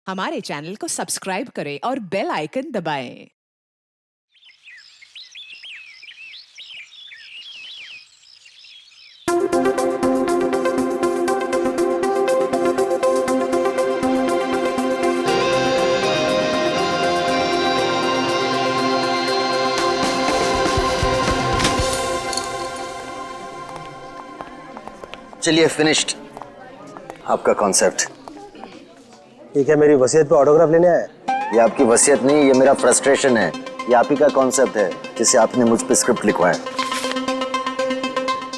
हमारे चैनल को सब्सक्राइब करें और बेल आइकन दबाएं। चलिए फिनिश्ड आपका कॉन्सेप्ट। ठीक है, मेरी वसीयत पे ऑटोग्राफ लेने आया। ये आपकी वसीयत नहीं, ये मेरा फ्रस्ट्रेशन है। ये आप ही का कॉन्सेप्ट है जिसे आपने मुझ पे स्क्रिप्ट लिखवाया।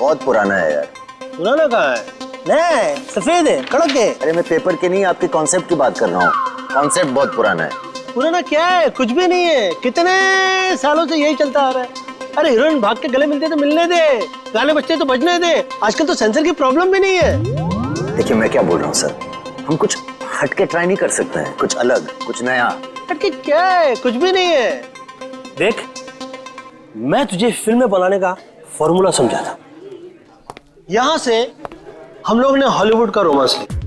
बहुत पुराना है यार। पुराना कहाँ है? नया है, सफेद है, कड़क है। अरे मैं पेपर के नहीं, आपके कॉन्सेप्ट की बात कर रहा हूँ। कॉन्सेप्ट बहुत पुराना है। पुराना क्या है? कुछ भी नहीं है। कितने सालों से यही चलता आ रहा है। अरे हीरोइन भाग के गले मिलते तो मिलने दे, गाने बजते तो बजने दे। आजकल तो सेंसर की प्रॉब्लम भी नहीं है। देखिए मैं क्या बोल रहा हूँ सर, हम कुछ हटके ट्राई नहीं कर सकते हैं? कुछ अलग, कुछ नया। हटके क्या है? कुछ भी नहीं है। देख, मैं तुझे फिल्म बनाने का फॉर्मूला समझा था। यहाँ से हम लोग ने हॉलीवुड का रोमांस लिया,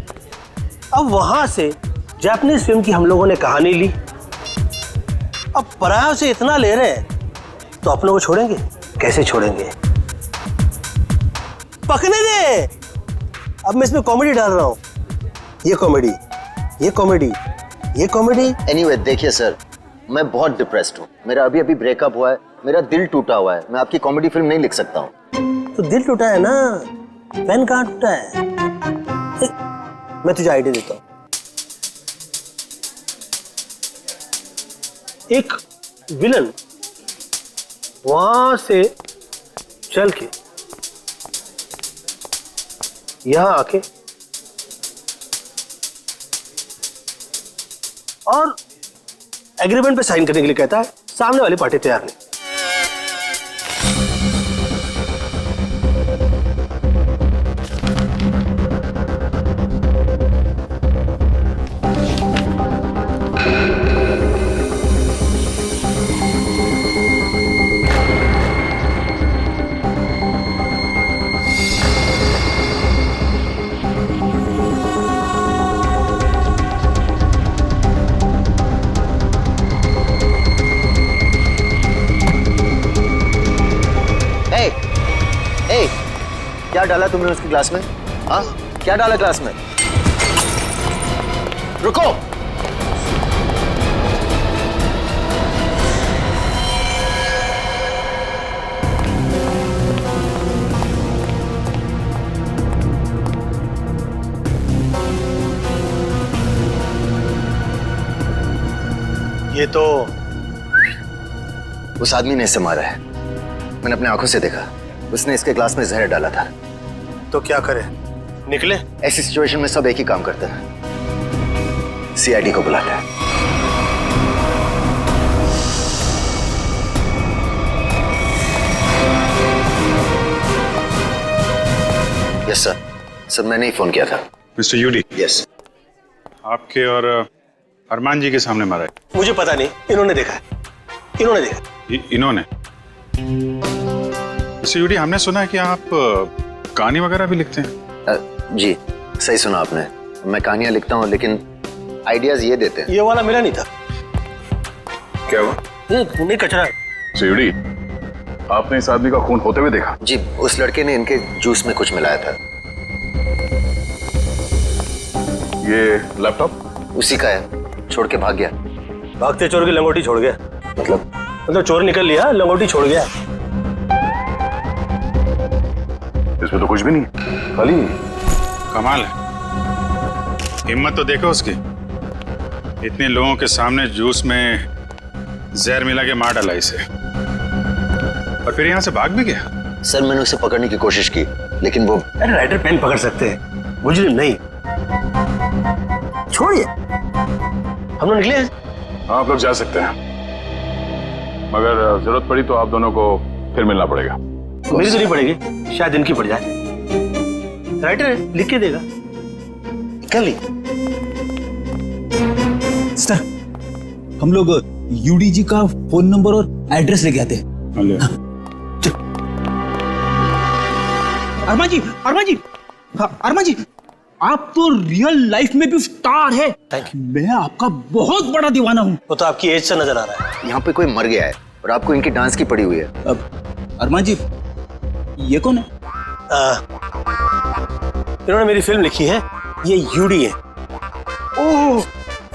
अब वहां से जापानीज फिल्म की हम लोगों ने कहानी ली। अब परायों से इतना ले रहे हैं तो अपनों को छोड़ेंगे? कैसे छोड़ेंगे? पकने दे। अब मैं इसमें कॉमेडी डाल रहा हूँ। ये कॉमेडी, ये कॉमेडी, ये कॉमेडी। एनीवे देखिए सर, मैं बहुत डिप्रेस्ड हूँ। मेरा अभी अभी ब्रेकअप हुआ है, मेरा दिल टूटा हुआ है। मैं आपकी कॉमेडी फिल्म नहीं लिख सकता हूँ। तो दिल टूटा है ना, पेन कहाँ टूटा है? मैं तुझे आइडिया देता हूँ। एक विलन वहां से चल के यहां आके और एग्रीमेंट पे साइन करने के लिए कहता है। सामने वाली पार्टी तैयार नहीं। क्या डाला तुमने उसके ग्लास में? हाँ, क्या डाला ग्लास में? रुको। ये तो उस आदमी ने इसे मारा है। मैंने अपने आंखों से देखा। उसने इसके ग्लास में जहर डाला था। तो क्या करे? निकले? ऐसी सिचुएशन में सब एक ही काम करते हैं, सीआईडी को बुलाता है। Yes sir. सर मैंने ही फोन किया था। मिस्टर यूडी, यस। आपके और अरमान जी के सामने मारा है। मुझे पता नहीं, इन्होंने देखा है। इन्होंने देखा। इन्होंने? मिस्टर यूडी, हमने सुना है कि आप कहानी वगैरह भी लिखते हैं। जी सही सुना आपने। मैं कहानियां लिखता हूँ, लेकिन आइडियाज ये देते हैं। ये वाला मिला नहीं था। क्या हुआ? नहीं, कचरा है। यूडी, आपने इस आदमी का खून होते हुए देखा? जी, उस लड़के ने इनके जूस में कुछ मिलाया था। ये लैपटॉप उसी का है, छोड़ के भाग गया। भागते चोर की लंगोटी छोड़ गया? मतलब चोर निकल लिया, लंगोटी छोड़ गया। इसमें तो कुछ भी नहीं, खाली। कमाल है, हिम्मत तो देखो उसकी। इतने लोगों के सामने जूस में जहर मिला के मार डाला इसे, और फिर यहाँ से भाग भी गया। सर मैंने उसे पकड़ने की कोशिश की, लेकिन वो... अरे राइटर पेन पकड़ सकते हैं, मुजरिम नहीं। छोड़िए, हम लोग निकले। हाँ, आप लोग जा सकते हैं, मगर जरूरत पड़ी तो आप दोनों को फिर मिलना पड़ेगा। मेरी तो नहीं पड़ेगी, शायद इनकी पड़ जाए। राइटर है, लिख के देगा। कल ही सर, हम लोग यूडी जी का फोन नंबर और एड्रेस लेके आते हैं। अरमान जी, अरमान जी, हाँ, अरमान जी, आप तो रियल लाइफ में भी स्टार है। Thank मैं आपका बहुत बड़ा दीवाना हूँ। वो तो आपकी एज से नजर आ रहा है। यहाँ पे कोई मर गया है और आपको इनकी डांस की पड़ी हुई है। अब अरमान जी, ये कौन है? इन्होंने मेरी फिल्म लिखी है, ये यूडी है। ओह,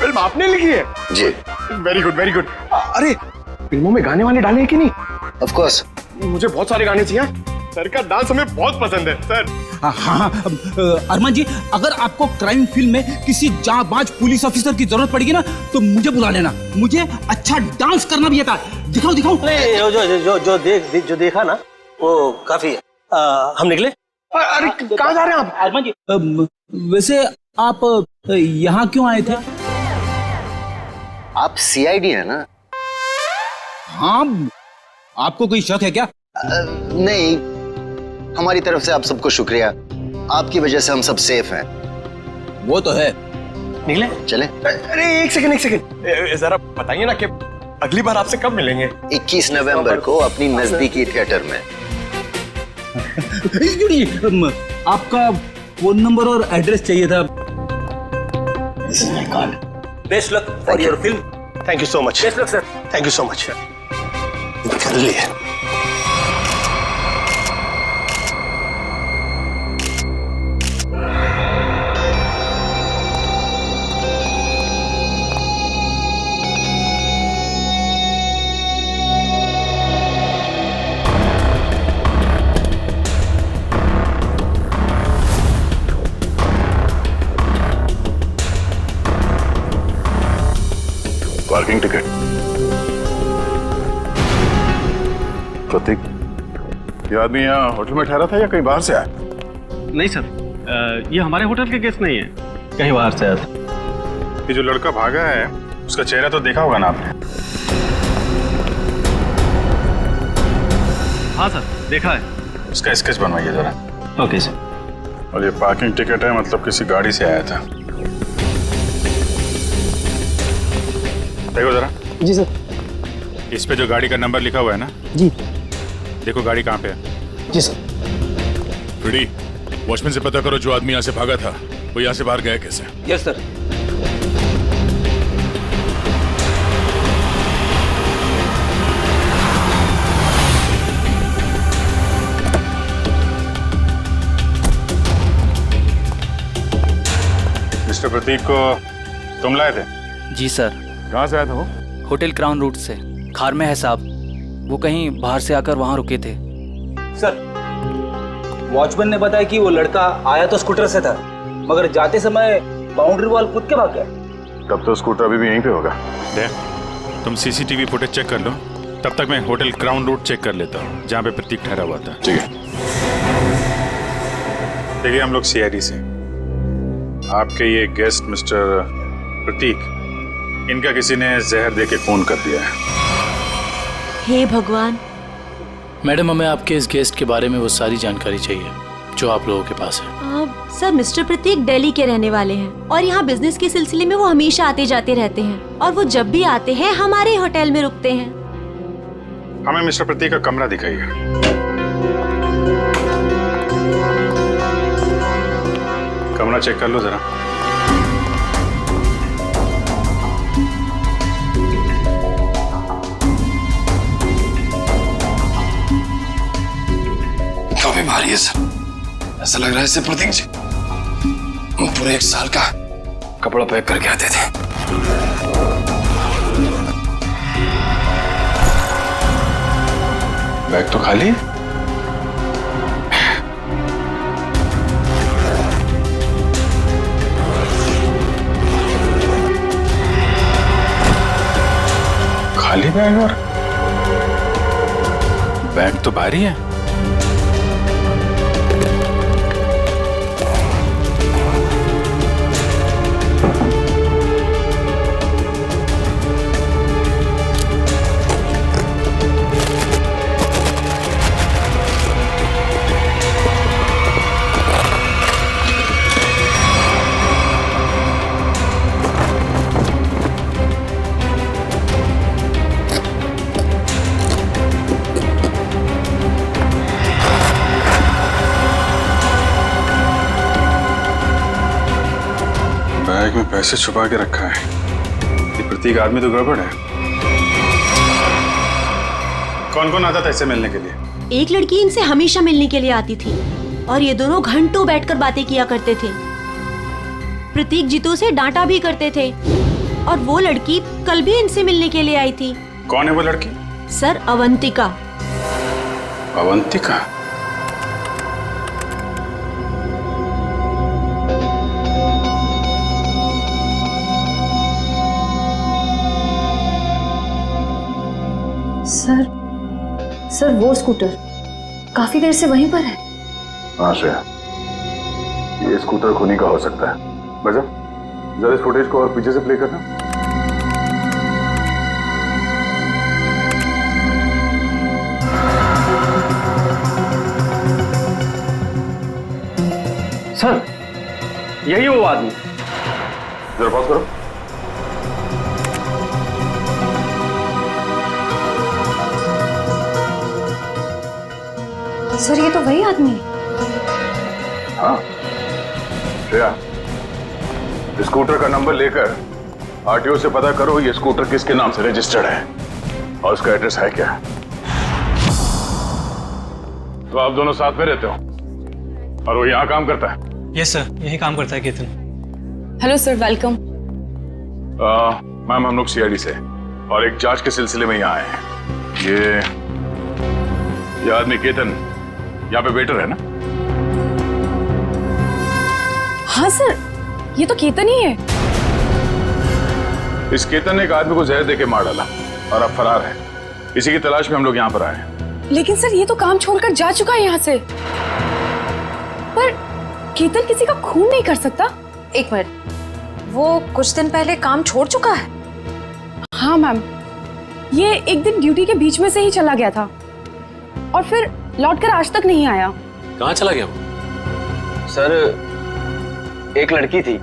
फिल्म आपने लिखी है? जी। Very good very good. अरे फिल्मों में गाने वाने डाले हैं कि नहीं? Of course. मुझे बहुत सारे गाने चाहिए। सर का डांस हमें बहुत पसंद है सर। हाँ, अरमान जी, अगर आपको क्राइम फिल्म में किसी जांबाज पुलिस ऑफिसर की जरूरत पड़ेगी ना तो मुझे बुला लेना। मुझे अच्छा डांस करना भी आता है। दिखाओ दिखाओ। जो देखा ना वो काफी है। हम निकले। अरे कहाँ जा रहे हैं आप? अरमान जी, वैसे आप यहाँ क्यों आए थे? आप सीआईडी है ना? हाँ, आपको कोई शक है क्या? नहीं, हमारी तरफ से आप सबको शुक्रिया। आपकी वजह से हम सब सेफ हैं। वो तो है। निकले। चले। अरे एक सेकंड जरा बताइए ना कि अगली बार आपसे कब मिलेंगे? 21 नवंबर को अपनी नजदीकी थिएटर में। आपका फोन नंबर और एड्रेस चाहिए था। This is my card. Best luck for your film. Thank you so much. Best luck sir. Thank you so much. कर लिए। Parking ticket. प्रतीक, ये आदमी यहाँ होटल में ठहरा था या कहीं बाहर से आया? नहीं सर, ये हमारे होटल के गेस्ट नहीं है, कहीं बाहर से आया था। ये जो लड़का भागा है उसका चेहरा तो देखा होगा ना आपने? हाँ सर, देखा है। उसका स्केच बनवाइए जरा। Okay sir. और ये पार्किंग टिकट है, मतलब किसी गाड़ी से आया था। देखो जरा। जी सर। इस पे जो गाड़ी का नंबर लिखा हुआ है ना? जी। देखो गाड़ी कहाँ पे है। जी सर। फ्रेडी, वॉचमैन से पता करो जो आदमी यहाँ से भागा था वो यहाँ से बाहर गया कैसे। Yes sir. मिस्टर प्रतीक को तुम लाए थे? जी सर। कहाँ से आया था वो? होटल क्राउन रूट से। खार में है साहब, वो कहीं बाहर से आकर वहाँ रुके थे। सर, वॉचमैन ने बताया कि वो लड़का आया तो स्कूटर से था, मगर जाते समय बाउंड्री वॉल कूद के भाग गया। तब तो स्कूटर अभी भी यहीं पे होगा। देख, तुम सीसीटीवी फुटेज चेक कर लो, तब तक मैं होटल क्राउन रूट चेक कर लेता हूँ जहाँ पे प्रतीक ठहरा हुआ था। ठीक है। देखिए, हम लोग सीआईडी से, आपके ये गेस्ट मिस्टर प्रतीक, इनका किसी ने जहर दे के खून कर दिया है। हे भगवान। मैडम, हमें आपके इस गेस्ट के बारे में वो सारी जानकारी चाहिए जो आप लोगों के पास है। सर, मिस्टर प्रतीक दिल्ली के रहने वाले हैं और यहाँ बिजनेस के सिलसिले में वो हमेशा आते जाते रहते हैं और वो जब भी आते हैं हमारे होटल में रुकते हैं। हमें मिस्टर प्रतीक का कमरा दिखाइए। कमरा चेक कर लो जरा। काफी भारी है सर, ऐसा लग रहा है इससे प्रतीक जी पूरे 1 साल का कपड़ा पैक करके आते थे। बैग तो खाली है। खाली बैग और बैग तो भारी है। पैसे छुपा के रखा है। ये प्रतीक आदमी तो गड़बड़ है। कौन कौन आता था इससे मिलने के लिए? एक लड़की इनसे हमेशा मिलने के लिए आती थी और ये दोनों घंटों बैठकर बातें किया करते थे। प्रतीक जीतू से डांटा भी करते थे और वो लड़की कल भी इनसे मिलने के लिए आई थी। कौन है वो लड़की? सर, अवंतिका। अवंतिका? सर वो स्कूटर काफी देर से वहीं पर है। हाँ श्रेया, ये स्कूटर खूनी का हो सकता है। बजा, जरा इस फुटेज को और पीछे से प्ले करना। सर, यही वो आदमी। जरा पॉज करो। सर, ये तो वही आदमी है। हाँ श्रेया, स्कूटर का नंबर लेकर आरटीओ से पता करो ये स्कूटर किसके नाम से रजिस्टर्ड है और उसका एड्रेस है क्या। तो आप दोनों साथ में रहते हो और वो यहाँ काम करता है? यस सर, यही काम करता है Ketan. Hello sir, welcome. Ma'am, हम लोग सीआईडी से और एक जांच के सिलसिले में यहाँ आए हैं। ये आदमी केतन यहाँ पे वेटर है ना? हाँ सर, ये तो केतन ही है। इस केतन ने एक आदमी को जहर देके मार डाला और अब फरार है। इसी की तलाश में हम लोग यहाँ पर आए हैं। लेकिन सर, ये तो काम छोड़कर जा चुका है यहाँ से। पर केतन किसी का खून नहीं कर सकता। एक मिनट, वो कुछ दिन पहले काम छोड़ चुका है? हाँ मैम, ये एक दिन ड्यूटी के बीच में से ही चला गया था और फिर लौटकर आज तक नहीं आया। कहाँ चला गया वो? सर, एक लड़की थी,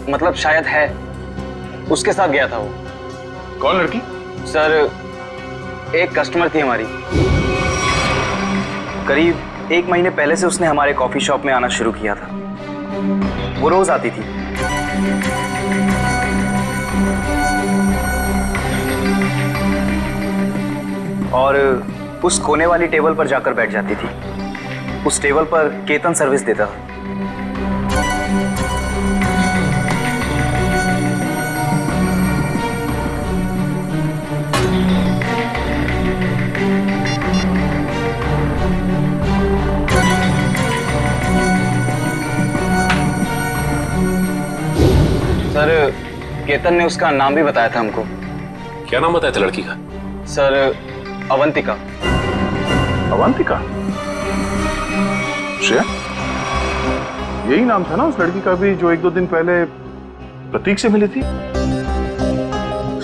मतलब शायद है, उसके साथ गया था वो। कौन लड़की? सर, एक कस्टमर थी हमारी। करीब 1 महीने पहले से उसने हमारे कॉफी शॉप में आना शुरू किया था। वो रोज आती थी। और उस कोने वाली टेबल पर जाकर बैठ जाती थी। उस टेबल पर केतन सर्विस देता था। सर, केतन ने उसका नाम भी बताया था हमको। क्या नाम बताया था लड़की का? सर, अवंतिका। अवंतिका? श्रेया, यही नाम था ना उस लड़की का भी जो 1-2 दिन पहले प्रतीक से मिली थी?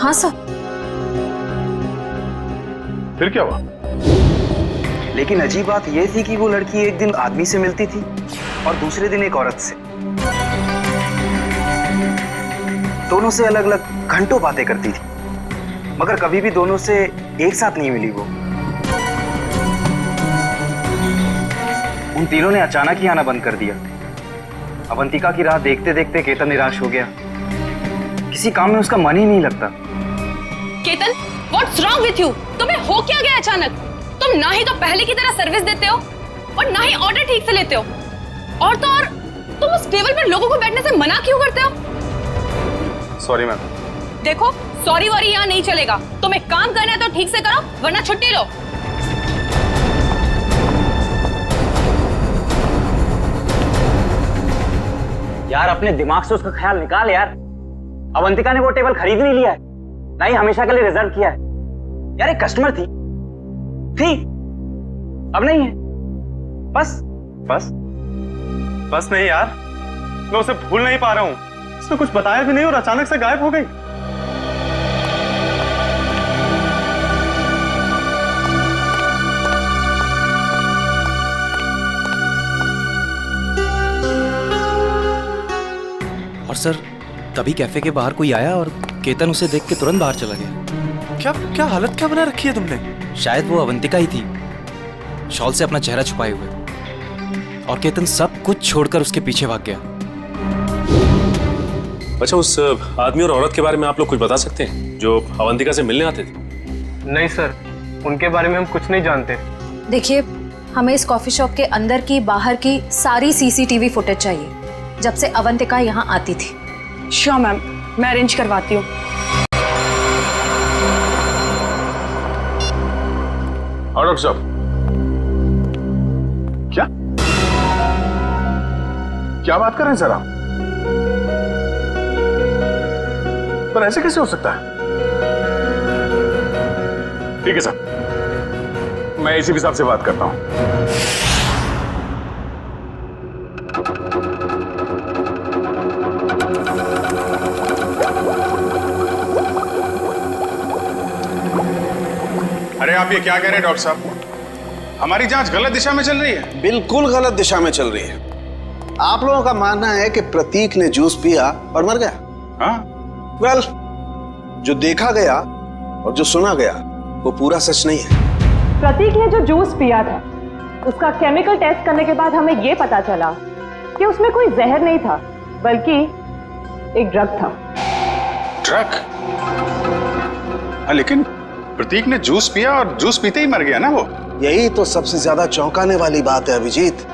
हाँ सर। फिर क्या हुआ? लेकिन अजीब बात यह थी कि वो लड़की एक दिन आदमी से मिलती थी और दूसरे दिन एक औरत से। दोनों से अलग अलग घंटों बातें करती थी, मगर कभी भी दोनों से एक साथ नहीं मिली वो। उन तीनों ने अचानक ही आना बंद कर दिया। अवंतिका की राह देखते देखते केतन निराश हो गया। किसी काम में उसका मन ही नहीं लगता। Ketan, what's wrong with you? तुम्हें हो क्या गया अचानक? तुम ना ही तो पहले की तरह सर्विस देते हो और ना ही ऑर्डर ठीक से लेते हो। और तो और तुम उस टेबल पर लोगों को बैठने से मना क्यों करते हो? Sorry ma'am. देखो, सॉरी वॉरी यहाँ नहीं चलेगा। तुम्हें काम करना है तो ठीक से करो, वरना छुट्टी लो। यार, अपने दिमाग से उसका ख्याल निकाल यार। अवंतिका ने वो टेबल खरीद नहीं लिया है, ना ही हमेशा के लिए रिजर्व किया है। यार, एक कस्टमर थी, अब नहीं है। बस नहीं यार, मैं उसे भूल नहीं पा रहा हूँ। उसने कुछ बताया भी नहीं और अचानक से गायब हो गई। और सर, तभी कैफे के बाहर कोई आया और केतन उसे देख के तुरंत बाहर चला गया। क्या हालत क्या बना रखी है तुमने? शायद वो अवंतिका ही थी, शॉल से अपना चेहरा छुपाए हुए। और केतन सब कुछ छोड़कर उसके पीछे भाग गया। अच्छा, उस आदमी और औरत के बारे में आप लोग कुछ बता सकते हैं जो अवंतिका से मिलने आते थे? नहीं सर, उनके बारे में हम कुछ नहीं जानते। देखिए, हमें इस कॉफी शॉप के अंदर की बाहर की सारी सीसीटीवी फुटेज चाहिए जब से अवंतिका यहाँ आती थी। श्योर मैम, मैं अरेंज करवाती हूँ। और डॉक्टर साहब, क्या बात कर रहे हैं सर आप? पर ऐसे कैसे हो सकता है? ठीक है साहब, मैं एसीपी साहब से बात करता हूं। अरे आप ये क्या कह रहे हैं डॉक्टर साहब? हमारी जांच गलत दिशा में चल रही है। बिल्कुल गलत दिशा में चल रही है। आप लोगों का मानना है कि प्रतीक ने जूस पिया और मर गया। हाँ? वेल, जो देखा गया और जो सुना गया वो पूरा सच नहीं है। प्रतीक ने जो जूस पिया था उसका केमिकल टेस्ट करने के बाद हमें ये पता चला कि उसमें कोई जहर नहीं था, बल्कि एक ड्रग था। ड्रग? हाँ, लेकिन प्रतीक ने जूस पिया और जूस पीते ही मर गया ना वो। यही तो सबसे ज्यादा चौंकाने वाली बात है अभिजीत।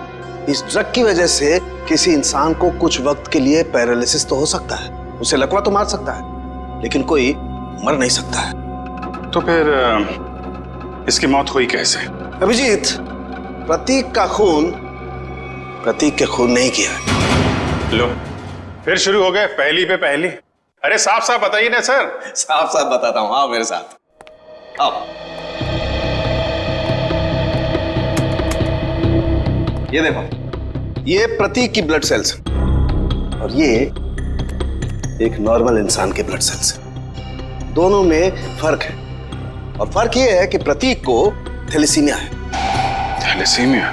इस ड्रग की वजह से किसी इंसान को कुछ वक्त के लिए पैरालिसिस तो हो सकता है, उसे लकवा तो मार सकता है, लेकिन कोई मर नहीं सकता है। तो फिर इसकी मौत हुई कैसे? अभिजीत, प्रतीक का खून प्रतीक के खून नहीं किया। लो, फिर शुरू हो गए पहली पे पहली। अरे साफ साफ बताइए ना सर। साफ साफ बताता हूं, आओ मेरे साथ आओ। ये देखो, ये प्रतीक की ब्लड सेल्स और ये एक नॉर्मल इंसान के ब्लड सेल्स है। दोनों में फर्क है, और फर्क ये है कि प्रतीक को थैलेसीमिया है। थैलेसीमिया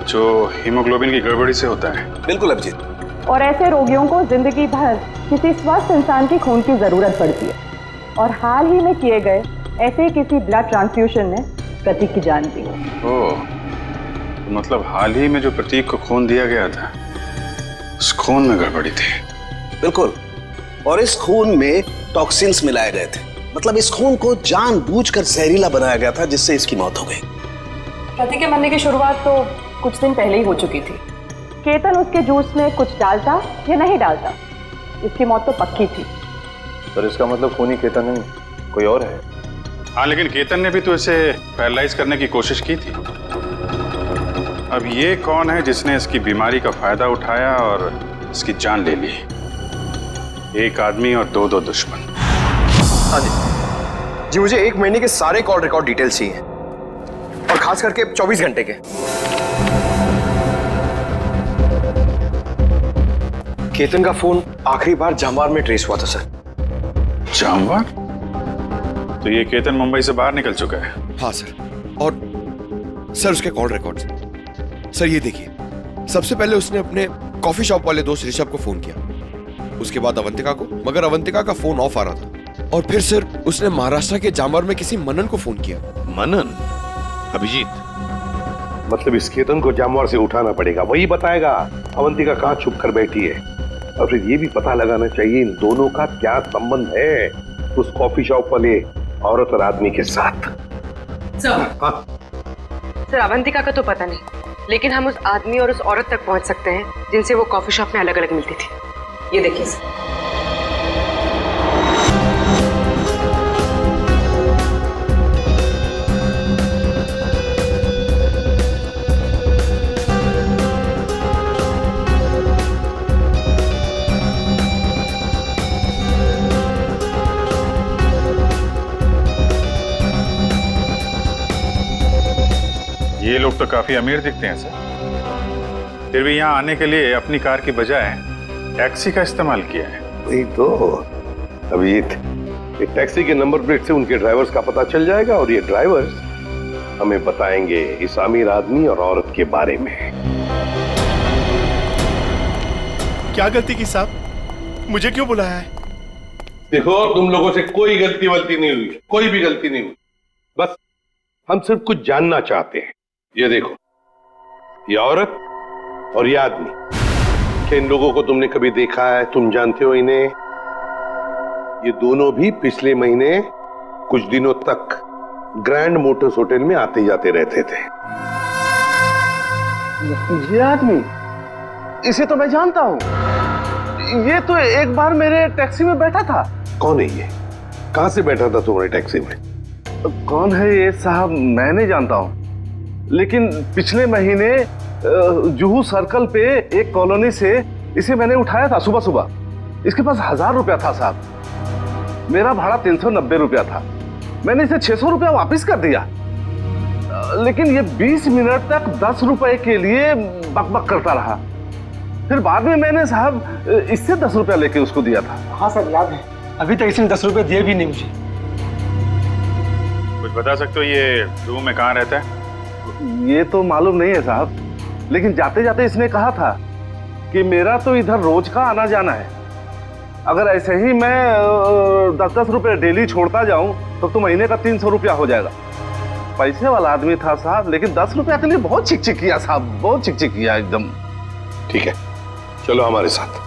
जो हीमोग्लोबिन की गड़बड़ी से होता है? बिल्कुल अभिजीत। और ऐसे रोगियों को जिंदगी भर किसी स्वस्थ इंसान की खून की जरूरत पड़ती है, और हाल ही में किए गए ऐसे किसी ब्लड ट्रांसफ्यूजन ने प्रतीक की जान दी। ओह, मतलब हाल ही में जो प्रतीक को खून दिया गया था उस खून में गड़बड़ी थी। बिल्कुल, और इस खून में टॉक्सिन्स मिलाए गए थे। मतलब इस खून को जानबूझकर जहरीला बनाया गया था, जिससे इसकी मौत हो गई। प्रतीक के मरने की शुरुआत तो कुछ दिन पहले ही हो चुकी थी। केतन उसके जूस में कुछ डालता या नहीं डालता, इसकी मौत तो पक्की थी। पर इसका मतलब खूनी केतन नहीं, कोई और है। हाँ, लेकिन केतन ने भी तो इसे पैरालाइज करने की कोशिश की थी। अब ये कौन है जिसने इसकी बीमारी का फायदा उठाया और इसकी जान ले ली? एक आदमी और दो दुश्मन। हाँ जी, मुझे 1 महीने के सारे कॉल रिकॉर्ड डिटेल्स चाहिए, और खास करके 24 घंटे के। केतन का फोन आखिरी बार जामवार में ट्रेस हुआ था सर। जामवार? तो ये केतन मुंबई से बाहर निकल चुका है? हाँ सर, और सर उसके कॉल रिकॉर्ड्स सर ये देखिए। सबसे पहले उसने अपने कॉफी शॉप वाले दोस्त ऋषभ को फोन किया, उसके बाद अवंतिका को, मगर अवंतिका का फोन ऑफ आ रहा था। और फिर सर उसने महाराष्ट्र के जामवार में किसी मनन को फोन किया। मनन? अभिजीत, मतलब इस केतन को जामवार से उठाना पड़ेगा, वही बताएगा अवंतिका कहाँ छुप कर बैठी है। और फिर ये भी पता लगाना चाहिए इन दोनों का क्या संबंध है उस कॉफी शॉप वाले औरत और आदमी के साथ। सर, अवंतिका का तो पता नहीं, लेकिन हम उस आदमी और उस औरत तक पहुंच सकते हैं जिनसे वो कॉफी शॉप में अलग अलग मिलती थी। ये देखिए सर। ये लोग तो काफी अमीर दिखते हैं सर, फिर भी यहाँ आने के लिए अपनी कार की बजाय टैक्सी का इस्तेमाल किया है। वही तो अभिजीत, एक टैक्सी के नंबर प्लेट से उनके ड्राइवर्स का पता चल जाएगा, और ये ड्राइवर्स हमें बताएंगे इस अमीर आदमी और औरत के बारे में। क्या गलती की साहब, मुझे क्यों बुलाया है? देखो, तुम लोगों से कोई गलती वलती नहीं हुई, कोई भी गलती नहीं हुई। बस हम सिर्फ कुछ जानना चाहते हैं। ये देखो, ये औरत और ये आदमी क्या इन लोगों को तुमने कभी देखा है? तुम जानते हो इन्हें? ये दोनों भी पिछले महीने कुछ दिनों तक ग्रैंड मोटर्स होटल में आते जाते रहते थे। ये आदमी, इसे तो मैं जानता हूँ। ये तो एक बार मेरे टैक्सी में बैठा था। कौन है ये? कहां से बैठा था तुम्हारे टैक्सी में? कौन है ये साहब, मैं नहीं जानता हूँ, लेकिन पिछले महीने जुहू सर्कल पे एक कॉलोनी से इसे मैंने उठाया था सुबह सुबह। इसके पास 1000 रुपया था साहब। मेरा भाड़ा 390 रुपया था। मैंने इसे 600 रुपया वापस कर दिया, लेकिन ये 20 मिनट तक 10 रुपए के लिए बकबक करता रहा। फिर बाद में मैंने साहब इससे 10 रुपया लेके उसको दिया था। हाँ सर, याद है। अभी तक इसने 10 रुपए दिए भी नहीं मुझे। कुछ बता सकते हो ये जुहू में कहाँ रहता है? ये तो मालूम नहीं है साहब, लेकिन जाते जाते इसने कहा था कि मेरा तो इधर रोज का आना जाना है। अगर ऐसे ही मैं 10-10 रुपए डेली छोड़ता जाऊं तो महीने का 300 रुपया हो जाएगा। पैसे वाला आदमी था साहब, लेकिन 10 रुपया के लिए बहुत चिकचिक किया साहब, बहुत चिकचिक किया एकदम। ठीक है, चलो हमारे साथ।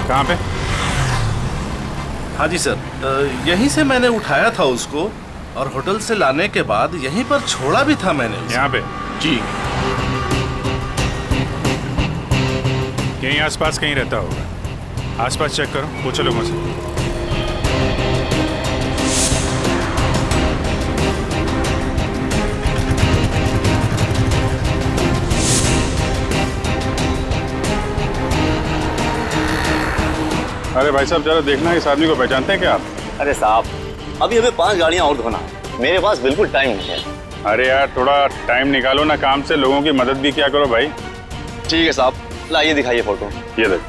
कहाँ पे? हाँ जी सर, यहीं से मैंने उठाया था उसको और होटल से लाने के बाद यहीं पर छोड़ा भी था मैंने उसे। यहाँ पे? जी। यहीं आसपास कहीं रहता होगा। आसपास चेक करो, पूछो लोगों से। अरे भाई साहब, जरा देखना इस आदमी को पहचानते हैं क्या आप? अरे साहब, अभी हमें 5 गाड़ियां और धोना है, मेरे पास बिल्कुल टाइम नहीं है। अरे यार, थोड़ा टाइम निकालो ना काम से, लोगों की मदद भी क्या करो भाई। ठीक है साहब, लाइए दिखाइए फोटो। ये देख।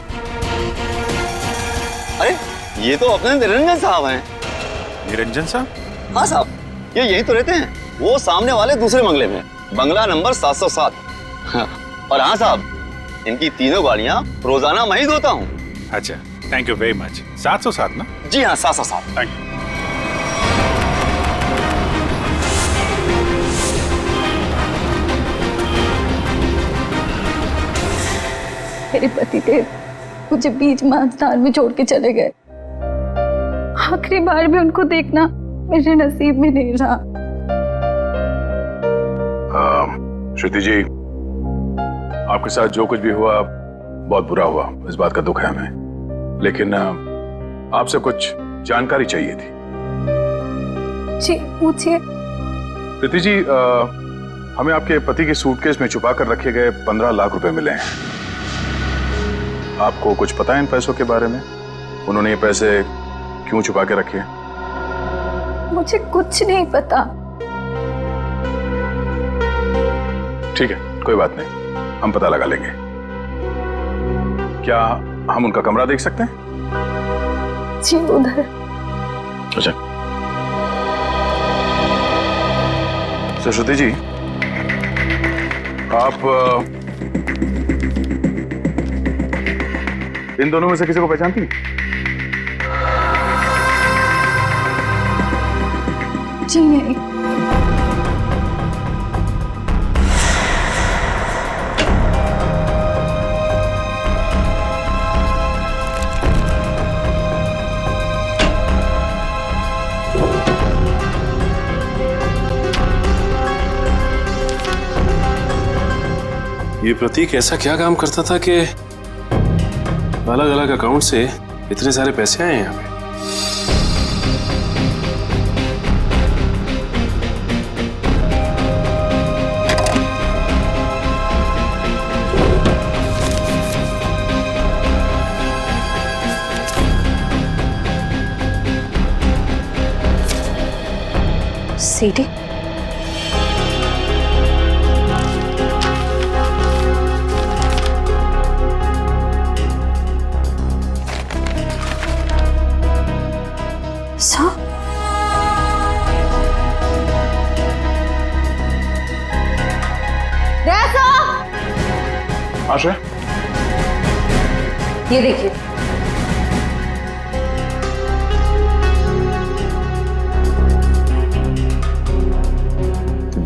अरे ये तो अपने निरंजन साहब हैं। निरंजन साहब? हाँ साहब, ये यहीं तो रहते हैं, वो सामने वाले दूसरे बंगले में, बंगला नंबर 707। और हाँ साहब, इनकी तीनों गाड़ियां रोजाना मैं ही धोता हूँ। अच्छा, थैंक यू वेरी मच। 707 ना? जी हाँ, 707। Thank you. मेरे पतिदेव मुझे बीच महास्थान में छोड़ के चले गए। आखिरी बार भी उनको देखना मेरे नसीब में नहीं रहा। श्रुति जी, आपके साथ जो कुछ भी हुआ बहुत बुरा हुआ, इस बात का दुख है हमें, लेकिन आपसे कुछ जानकारी चाहिए थी। जी पूछिए। प्रीति जी, हमें आपके पति के सूटकेस में छुपा कर रखे गए 15 लाख रुपए मिले हैं। आपको कुछ पता है इन पैसों के बारे में? उन्होंने ये पैसे क्यों छुपा के रखे? मुझे कुछ नहीं पता। ठीक है, कोई बात नहीं, हम पता लगा लेंगे। क्या हम उनका कमरा देख सकते हैं? जी उधर। अच्छा। तो श्रुति जी, आप इन दोनों में से किसी को पहचानती हैं? जी नहीं। ये प्रतीक ऐसा क्या काम करता था कि अलग अलग अकाउंट से इतने सारे पैसे आए हैं यहाँ पे? सीढ़ी? आशा, ये देखिए।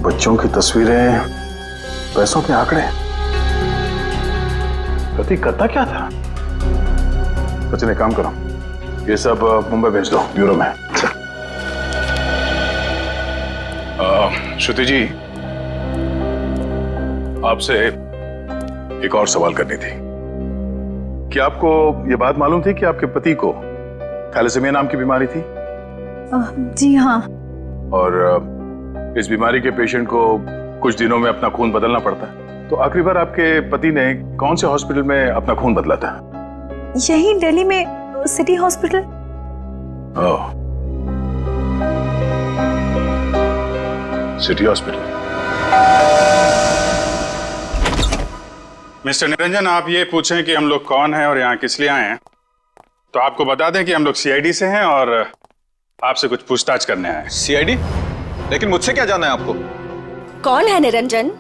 बच्चों की तस्वीरें, पैसों के आंकड़े। प्रतीक करता क्या था? सचिन एक काम करो, ये सब मुंबई भेज दो ब्यूरो में। श्रुति जी, आपसे एक और सवाल करनी थी। क्या आपको ये बात मालूम थी कि आपके पति को थैलेसीमिया नाम की बीमारी थी? जी हाँ। और इस बीमारी के पेशेंट को कुछ दिनों में अपना खून बदलना पड़ता है। तो आखिरी बार आपके पति ने कौन से हॉस्पिटल में अपना खून बदला था? यही दिल्ली में सिटी हॉस्पिटल। ओह, सिटी हॉस्पिटल। मिस्टर निरंजन, आप ये पूछें कि हम लोग कौन हैं और यहाँ किस लिए आए हैं, तो आपको बता दें कि हम लोग सीआईडी से हैं और आपसे कुछ पूछताछ करने आए हैं। सीआईडी? लेकिन मुझसे क्या जानना है आपको? कौन है निरंजन?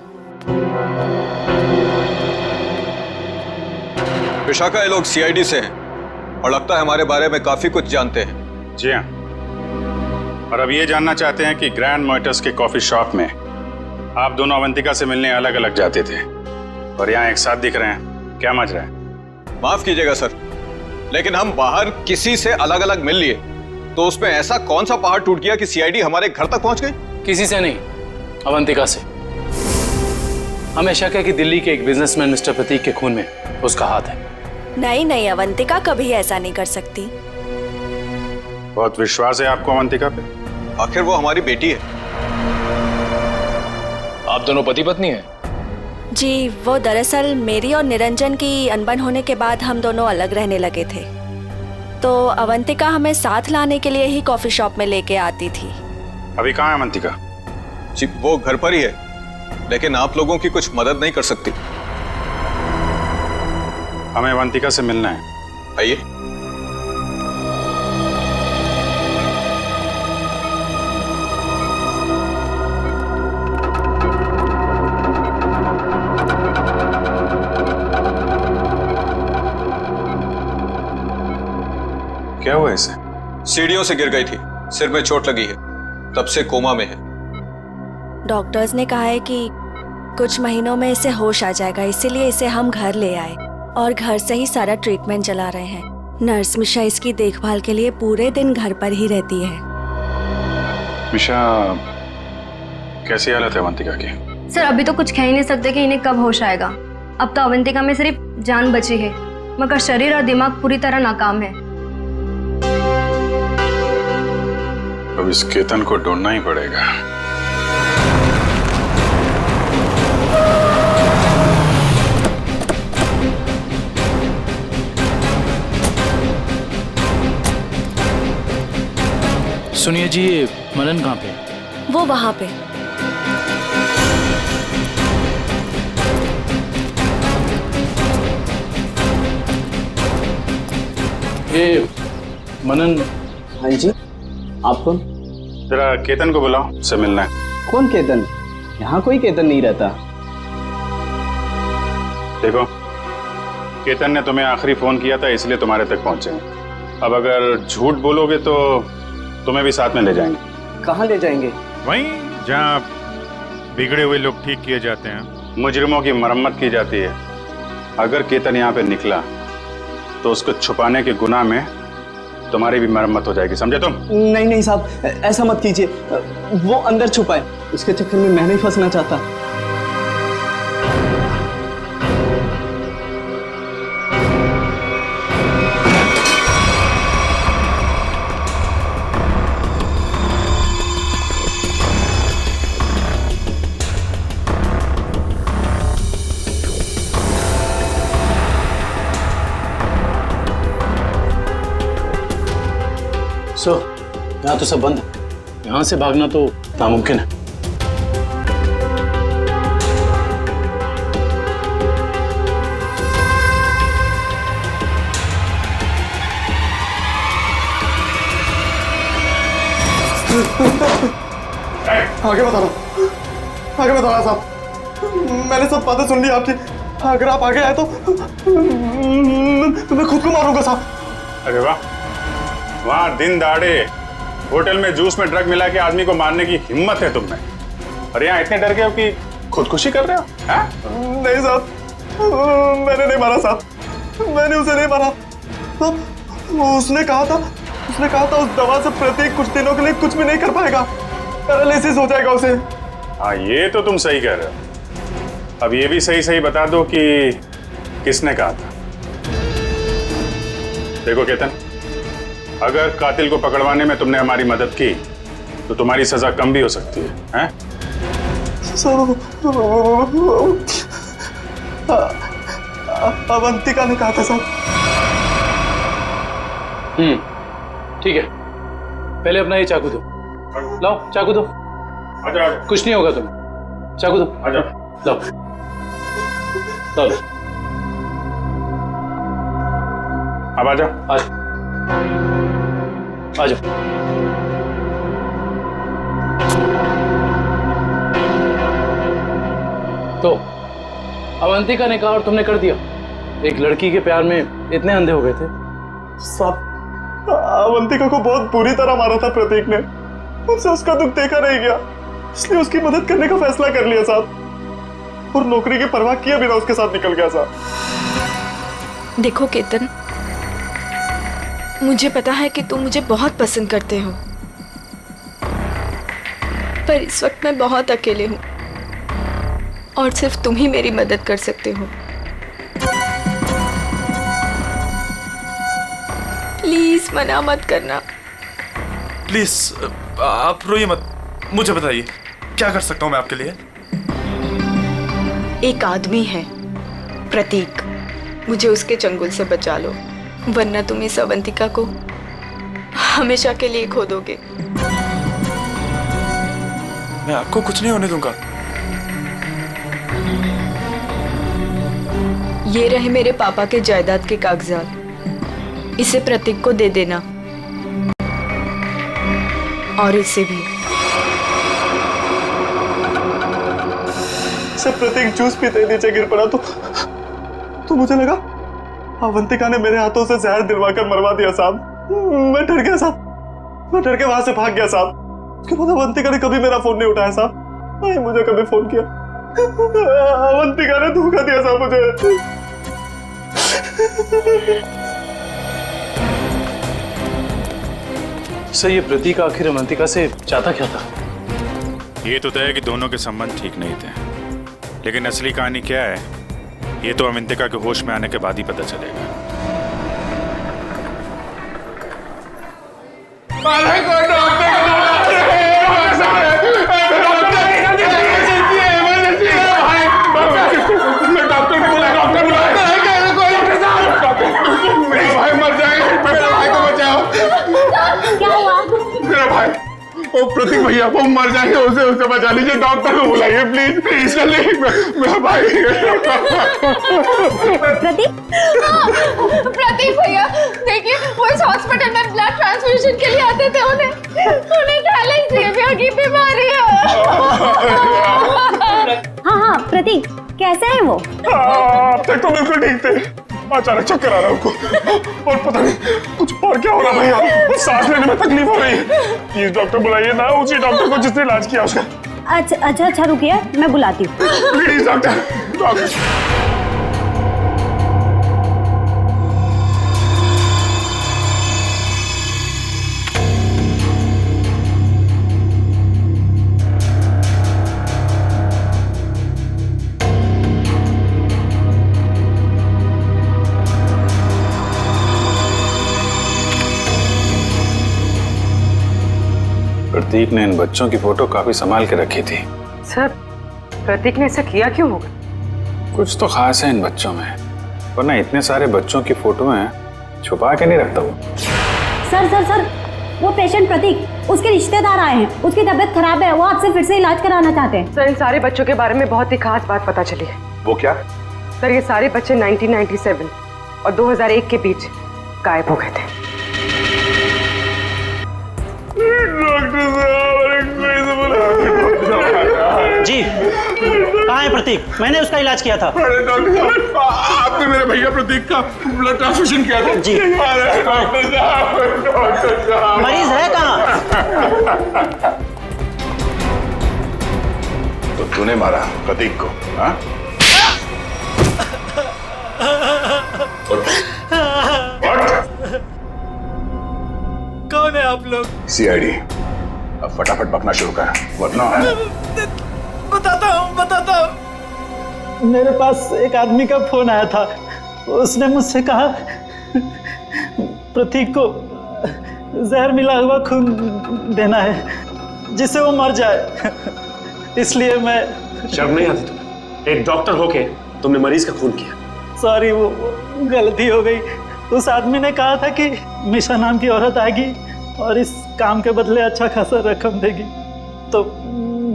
विशाखा, ये लोग सीआईडी से हैं और लगता है हमारे बारे में काफी कुछ जानते हैं। जी हाँ, और अब ये जानना चाहते हैं कि ग्रैंड मोटर्स के कॉफी शॉप में आप दोनों अवंतिका से मिलने अलग अलग जाते थे और यहाँ एक साथ दिख रहे हैं, क्या मज रहा है? माफ कीजिएगा सर, लेकिन हम बाहर किसी से अलग अलग मिल लिए तो उसमें ऐसा कौन सा पहाड़ टूट गया कि सीआईडी हमारे घर तक पहुंच गई? किसी से नहीं, अवंतिका से। हमेशा कह कि दिल्ली के एक बिजनेसमैन मिस्टर प्रतीक के खून में उसका हाथ है। नहीं नहीं, अवंतिका कभी ऐसा नहीं कर सकती। बहुत विश्वास है आपको अवंतिका पे? आखिर वो हमारी बेटी है। आप दोनों पति पत्नी हैं? जी, वो दरअसल मेरी और निरंजन की अनबन होने के बाद हम दोनों अलग रहने लगे थे, तो अवंतिका हमें साथ लाने के लिए ही कॉफी शॉप में लेके आती थी। अभी कहाँ है अवंतिका? जी, वो घर पर ही है, लेकिन आप लोगों की कुछ मदद नहीं कर सकती। हमें अवंतिका से मिलना है। आइए। क्या हुआ इसे? सीढ़ियों से गिर गई थी, सिर में चोट लगी है, तब से कोमा में है। डॉक्टर्स ने कहा है कि कुछ महीनों में इसे होश आ जाएगा, इसीलिए इसे हम घर ले आए और घर से ही सारा ट्रीटमेंट चला रहे हैं। नर्स मिशा इसकी देखभाल के लिए पूरे दिन घर पर ही रहती है। मिशा, कैसी हालत है अवंतिका की? सर, अभी तो कुछ कह ही नहीं सकते कि इन्हें कब होश आएगा। अब तो अवंतिका में सिर्फ जान बची है, मगर शरीर और दिमाग पूरी तरह नाकाम है। अब इस केतन को ढूंढना ही पड़ेगा। सुनिए जी, ये मनन कहाँ पे? वो वहाँ पे। ये मनन। हाँ जी, आप कौन? जरा केतन को बुलाओ, से मिलना है। कौन केतन? यहाँ कोई केतन नहीं रहता। देखो, केतन ने तुम्हें आखिरी फोन किया था, इसलिए तुम्हारे तक पहुंचे हैं। अब अगर झूठ बोलोगे तो तुम्हें भी साथ में ले जाएंगे। कहाँ ले जाएंगे? वहीं जहाँ बिगड़े हुए लोग ठीक किए जाते हैं, मुजरिमों की मरम्मत की जाती है। अगर केतन यहाँ पे निकला तो उसको छुपाने के गुनाह में तुम्हारी भी मरम्मत हो जाएगी, समझे तुम? नहीं नहीं साहब, ऐसा मत कीजिए। वो अंदर छुपा है, इसके चक्कर में मैं नहीं फंसना चाहता। यहाँ तो सब बंद है, यहाँ से भागना तो नामुमकिन है। आगे बता रहा हूँ, आगे बता रहा साहब, मैंने सब बातें सुन ली आपकी। अगर आप आगे आए तो मैं खुद को मारूंगा साहब। अरे वाह, वहाँ दिन दहाड़े होटल में जूस में ड्रग मिला के आदमी को मारने की हिम्मत है तुम में। और यहाँ इतने डर गए हो कि खुदकुशी कर रहे हो? नहीं साहब, मैंने नहीं मारा साहब, मैंने उसे नहीं मारा। उसने कहा था उस दवा से प्रतीक कुछ दिनों के लिए कुछ भी नहीं कर पाएगा, पैरालिसिस हो जाएगा उसे। हाँ, ये तो तुम सही कह रहे हो। अब ये भी सही सही बता दो कि किसने कहा था। देखो केतन, अगर कातिल को पकड़वाने में तुमने हमारी मदद की तो तुम्हारी सजा कम भी हो सकती है, हैं? अवंतिका ने कहा था साहब। ठीक है, पहले अपना ये चाकू दो। लाओ चाकू दो। आजा। कुछ नहीं होगा तुम्हें, चाकू दो। आजा। लाओ लाओ। अब आजा। आजा। तो अवंतिका ने कहा और तुमने कर दिया। एक लड़की के प्यार में इतने अंधे हो गए थे? साहब, अवंतिका को बहुत बुरी तरह मारा था प्रतीक ने, मुझसे उसका दुख देखा नहीं गया, इसलिए उसकी मदद करने का फैसला कर लिया साहब, और नौकरी की परवाह किए बिना उसके साथ निकल गया साहब। देखो केतन, मुझे पता है कि तुम मुझे बहुत पसंद करते हो, पर इस वक्त मैं बहुत अकेले हूँ और सिर्फ तुम ही मेरी मदद कर सकते हो। प्लीज मना मत करना। प्लीज आप रोइए मत, मुझे बताइए क्या कर सकता हूँ मैं आपके लिए। एक आदमी है प्रतीक, मुझे उसके चंगुल से बचा लो, वरना तुम इस अवंतिका को हमेशा के लिए खो दोगे। मैं आपको कुछ नहीं होने दूंगा। ये रहे मेरे पापा के जायदाद के कागजात, इसे प्रतीक को दे देना, और इसे भी। जब प्रतीक जूस पीते नीचे गिर पड़ा तो मुझे लगा अवंतिका ने मेरे हाथों से जहर दिलवाकर मरवा दिया साहब। मैं डर गया साहब, मैं डर के वहां से भाग गया साहब। उसके बाद अवंतिका ने कभी मेरा फोन नहीं उठाया साहब, नहीं मुझे कभी फोन किया। अवंतिका ने धोखा दिया साहब मुझे। सर, ये प्रतीक आखिर अवंतिका से चाहता क्या था? ये तो तय है कि दोनों के संबंध ठीक नहीं थे, लेकिन असली कहानी क्या है ये तो अवंतिका के होश में आने के बाद ही पता चलेगा। प्रतीक भैया वो मर जाएंगे, उसे बचा लीजिए, डॉक्टर को बुलाइए प्लीज प्लीज। मेरा भाई प्रतीक भैया देखिए, वो इस हॉस्पिटल में ब्लड ट्रांसफ्यूजन के लिए आते थे, उन्हें थैलेसीमिया की बीमारी है। हाँ प्रतीक कैसे है वो? अब तक तो बिल्कुल ठीक थे, अचानक चक्कर आ रहा है उनको, और पता नहीं कुछ और क्या हो रहा भैया, सांस लेने में तकलीफ हो रही है। प्लीज डॉक्टर बुलाइए ना, उसी डॉक्टर को जिसने इलाज किया उसका। अच्छा रुकिए, मैं बुलाती हूँ। Please doctor. प्रतीक ने इन बच्चों की फोटो काफी संभाल के रखी थी। सर, प्रतीक ने ऐसा किया क्यों होगा? कुछ तो खास है इन बच्चों में, वरना इतने सारे बच्चों की फोटो हैं छुपा के नहीं रखता वो। सर वो पेशेंट प्रतीक, उसके रिश्तेदार आए हैं, उसकी तबीयत खराब है, वो आपसे फिर से इलाज कराना चाहते हैं। सर, इन सारे बच्चों के बारे में बहुत ही खास बात पता चली है। वो क्या? सर, ये सारे बच्चे 1997 और 2001 के बीच गायब हो गए थे। जी, कहाँ है प्रतीक? मैंने उसका इलाज किया था। अरे डॉक्टर साहब, आपने मेरे भैया प्रतीक का ब्लड ट्रांसफ्यूजन किया था? जी। अरे डॉक्टर साहब, मरीज है कहाँ? तो तूने मारा प्रतीक को, हाँ? कौन है आप लोग? सीआईडी। अब फटाफट बकना शुरू कर, वरना बताता हूँ। मेरे पास एक आदमी का फोन आया था। उसने मुझसे कहा प्रतीक को जहर मिला हुआ खून देना है जिससे वो मर जाए। इसलिए मैं। शर्म नहीं आती तुम्हें? एक डॉक्टर होके तुमने मरीज का खून किया। सॉरी, वो गलती हो गई। उस आदमी ने कहा था कि मिशा नाम की औरत आएगी और इस काम के बदले अच्छा खासा रकम देगी, तो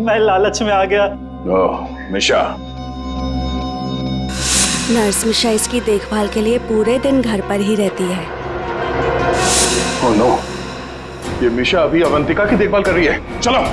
मैं लालच में आ गया। ओह, मिशा। नर्स मिशा इसकी देखभाल के लिए पूरे दिन घर पर ही रहती है। ओह नो, ये मिशा अभी अवंतिका की देखभाल कर रही है। चलो।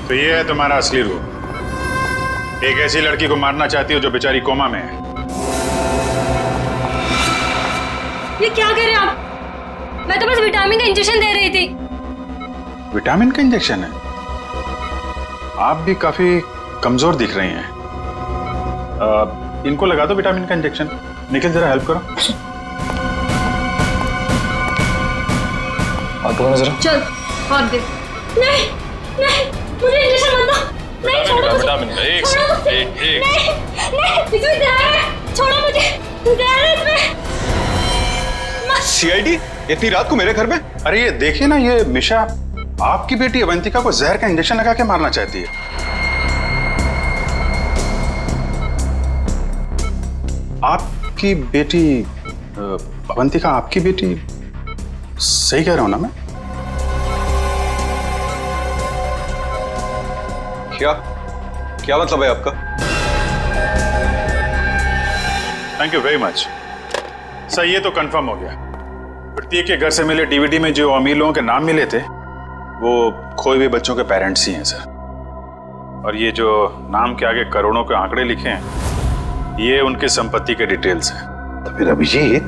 तो ये है तुम्हारा असली रूप। एक ऐसी लड़की को मारना चाहती हो जो बेचारी कोमा में है। ये क्या कर रहे हैं आप? मैं तो बस विटामिन का इंजेक्शन दे रही थी। विटामिन का इंजेक्शन है? आप भी काफी कमजोर दिख रही हैं। इनको लगा दो विटामिन का इंजेक्शन। निखिल जरा हेल्प करो। आप लोगों ने जरा चल और दे। नहीं नहीं, मुझे इंजेक्शन मत दो। नहीं, छोड़ो मुझे। विटामिन का एक नहीं नहीं, इसमें जहर है। छोड़ो मुझे, जहर है इसमें। सीआईडी इतनी रात को मेरे घर में? अरे ये देखिए ना, ये मिशा आपकी बेटी अवंतिका को जहर का इंजेक्शन लगा के मारना चाहती है। आपकी बेटी अवंतिका आपकी बेटी? सही कह रहा हूं ना मैं? क्या मतलब है आपका? Thank you very much sir. ये तो कंफर्म हो गया। प्रतीक के घर से मिले डीवीडी में जो अमीर लोगों के नाम मिले थे वो खोए हुए बच्चों के पेरेंट्स ही हैं सर। और ये जो नाम के आगे करोड़ों के आंकड़े लिखे हैं ये उनकी संपत्ति के डिटेल्स हैं। तो फिर अभिजीत,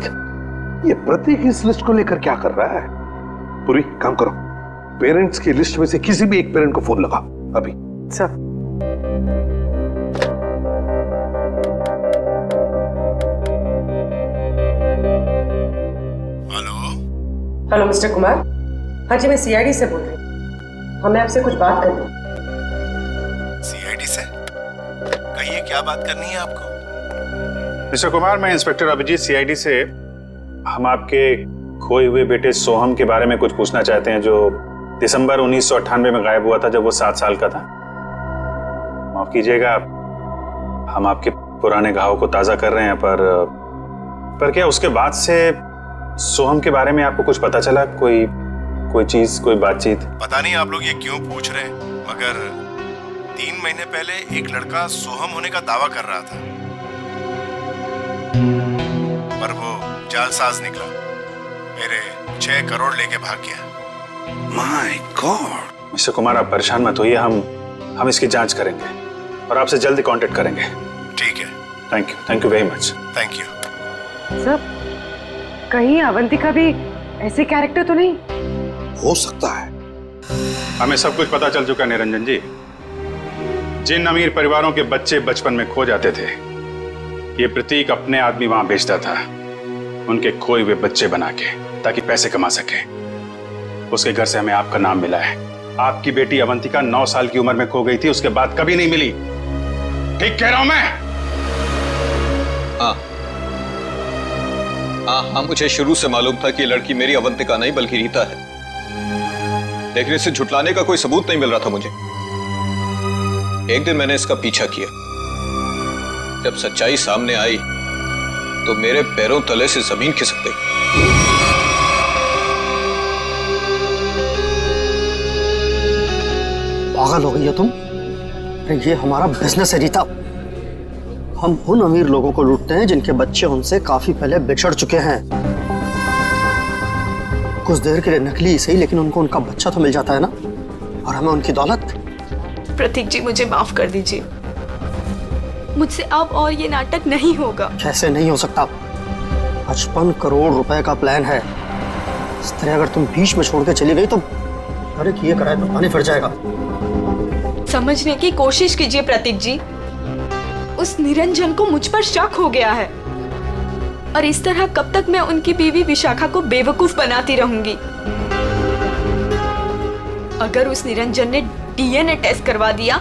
ये प्रतीक इस लिस्ट को लेकर क्या कर रहा है? पूरी काम करो, पेरेंट्स की लिस्ट में से किसी भी एक पेरेंट को फोन लगा अभी। सर। Hello mister Kumar. हाँ जी, मैं सीआईडी से बोल रही हूँ। हमें आपसे कुछ बात करनी है। सीआईडी से? कहिए, क्या बात करनी है आपको? मिस्टर कुमार, मैं इंस्पेक्टर अभिजीत सीआईडी से। हम आपके खोए हुए बेटे सोहम के बारे में कुछ पूछना चाहते हैं जो दिसंबर 1998 में गायब हुआ था जब वो 7 साल का था। माफ कीजिएगा, हम आपके पुराने घाव को ताजा कर रहे हैं, पर क्या उसके बाद से सोहम के बारे में आपको कुछ पता चला? कोई चीज, कोई बातचीत? पता नहीं आप लोग ये क्यों पूछ रहे हैं, मगर 3 महीने पहले एक लड़का सोहम होने का दावा कर रहा था, पर वो जालसाज निकला। मेरे 6 करोड़ लेके भाग गया। My God. मिस्टर कुमार, आप परेशान मत होइए, हम इसकी जांच करेंगे और आपसे जल्दी कांटेक्ट करेंगे। ठीक है। Thank you very much. Thank you. Sir, कहीं अवंतिका भी ऐसे कैरेक्टर तो नहीं? हो सकता है। हमें सब कुछ पता चल चुका निरंजन जी। जिन अमीर परिवारों के बच्चे बचपन में खो जाते थे, ये प्रतीक अपने आदमी वहां बेचता था, उनके खोए हुए बच्चे बना के, ताकि पैसे कमा सके। उसके घर से हमें आपका नाम मिला है। आपकी बेटी अवंतिका 9 साल की उम्र में खो गई थी, उसके बाद कभी नहीं मिली। ठीक कह रहा हूं मैं? हाँ, मुझे शुरू से मालूम था कि लड़की मेरी अवंतिका नहीं बल्कि रीता है, लेकिन इसे झुटलाने का कोई सबूत नहीं मिल रहा था मुझे। एक दिन मैंने इसका पीछा किया। जब सच्चाई सामने आई तो मेरे पैरों तले से जमीन खिसक गई। पागल हो गई हो तुम? अरे ये हमारा बिजनेस है रीता। हम उन अमीर लोगों को लूटते हैं जिनके बच्चे उनसे काफी पहले बिछड़ चुके हैं। कुछ देर के लिए नकली सही, लेकिन उनको उनका बच्चा तो मिल जाता है ना, और हमें उनकी दौलत। प्रतीक जी मुझे माफ कर दीजिए, मुझसे अब और ये नाटक नहीं होगा। कैसे नहीं हो सकता? 55 करोड़ रुपए का प्लान है। इस तरह अगर तुम बीच में छोड़ के चली गई तो अरे किए कराए तो पानी फिर जाएगा। समझने की कोशिश कीजिए प्रतीक जी, उस निरंजन को मुझ पर शक हो गया है, और इस तरह कब तक मैं उनकी बीवी विशाखा को बेवकूफ बनाती रहूंगी। अगर उस निरंजन ने डीएनए टेस्ट करवा दिया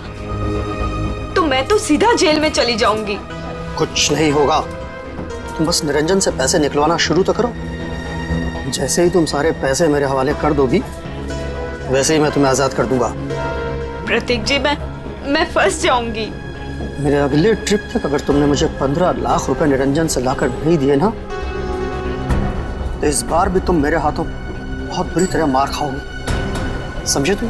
तो मैं तो सीधा जेल में चली जाऊंगी। कुछ नहीं होगा, तुम बस निरंजन से पैसे निकलवाना शुरू तो करो। जैसे ही तुम सारे पैसे मेरे हवाले कर दोगी वैसे ही मैं तुम्हें आजाद कर दूंगा। प्रतीक जी मैं फंस जाऊंगी। मेरे अगले ट्रिप तक अगर तुमने मुझे 15 लाख रुपए निरंजन से लाकर नहीं दिए ना, तो इस बार भी तुम मेरे हाथों बहुत बुरी तरह मार खाओगी, समझे तुम?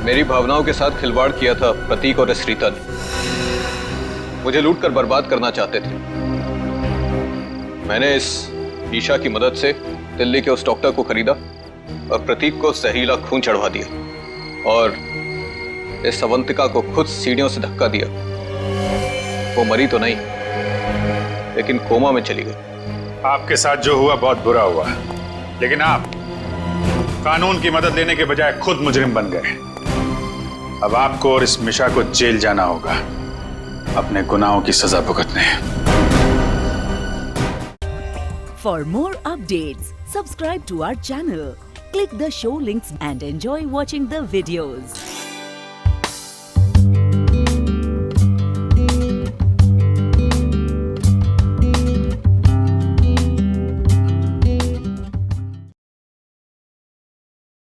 मेरी भावनाओं के साथ खिलवाड़ किया था प्रतीक और इस रीता ने। मुझे लूट कर बर्बाद करना चाहते थे। मैंने इस ईशा की मदद से दिल्ली के उस डॉक्टर को खरीदा और प्रतीक को जहरीला खून चढ़वा दिया, और इस अवंतिका को खुद सीढ़ियों से धक्का दिया। वो मरी तो नहीं, लेकिन कोमा में चली गई। आपके साथ जो हुआ बहुत बुरा हुआ, लेकिन आप कानून की मदद लेने के बजाय खुद मुजरिम बन गए। अब आपको और इस मिशा को जेल जाना होगा, अपने गुनाहों की सजा भुगतने। For more updates, subscribe to our channel, click the show links and enjoy watching the videos.